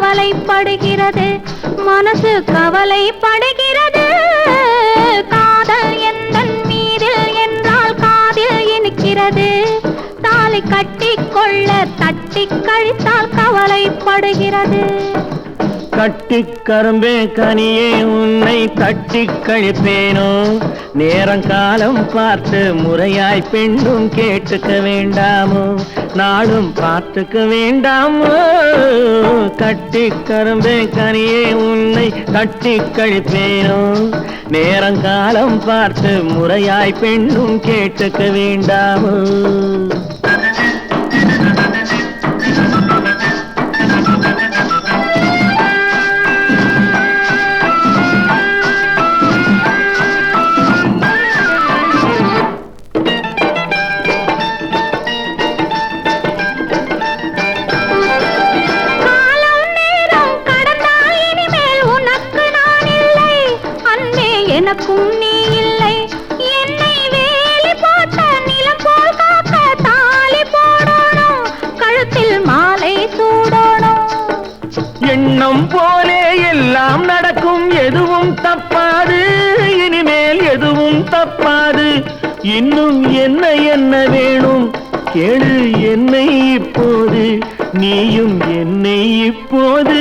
கவலைப்படுகிறது, மனசு கவலைப்படுகிறது. காதல் எந்தன் மீதில் என்றால் காதில் இனிக்கிறது, தாலி கட்டிக்கொள்ள தட்டி கழித்தால் கவலைப்படுகிறது. கட்டிக் கரும்பே கனியே உன்னை தட்டி கழிப்பேனோ, நேரங்காலம் பார்த்து முறையாய் பெண்ணும் கேட்டுக்க வேண்டாமோ, நாளும் பார்த்துக்க வேண்டாமோ. கட்டிக் கரும்பே கனியே உன்னை தட்டி கழிப்பேனோ, நேரங்காலம் பார்த்து முறையாய் பெண்ணும் கேட்டுக்க வேண்டாமோ. எனக்கும் நீ இல்லை, என்னை வேலி போட்ட நிலம் போல் காக்க தாலி போடணும், கழுத்தில் மாலை சூடணும். எண்ணம் போலே எல்லாம் நடக்கும், எதுவும் தப்பாது, இனிமேல் எதுவும் தப்பாது. இன்னும் என்ன என்ன வேணும் கேளு என்னை இப்போது, நீயும் என்னை இப்போது.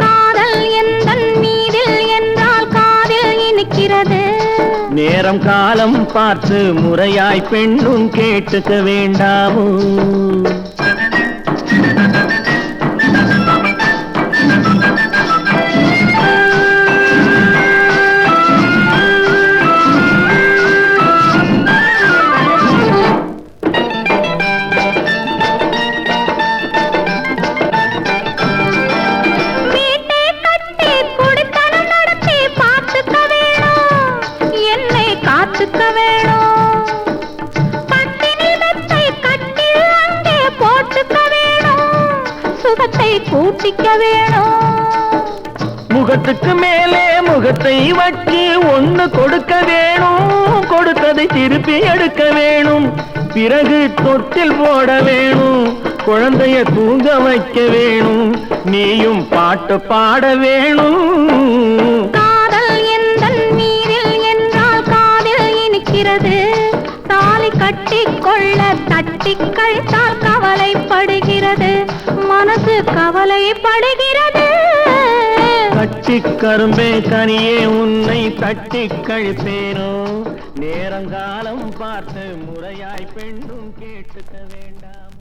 காதல் எந்தன் மீதில் என்றால் காதில் இனிக்கிறது, நேரம் காலம் பார்த்து முறையாய் பெண்ணும் கேட்டுக்க வேண்டாமோ. காத்துக்க வேணும், பட்டினி மெத்தை கட்டில் அங்கே போட்டுக்க வேணும், சுகத்தை கூட்டிக்க வேணும். முகத்துக்கு மேலே முகத்தை வச்சு ஒண்ணு கொடுக்க வேணும், கொடுத்ததை திருப்பி எடுக்க வேணும், பிறகு தொட்டில் போட வேணும், குழந்தைய தூங்க வைக்க வேணும், நீயும் பாட்டு பாட வேணும். தாலி கட்டிக்கொள்ள தட்டி கழித்தால் கவலைப்படுகிறது, மனசு கவலைப்படுகிறது. கட்டிக் கரும்பே கனியே உன்னை தட்டி கழிப்பேனோ, நேரங்காலம் பார்த்து முறையாய் பெண்ணும் கேட்டுக்க வேண்டாம்.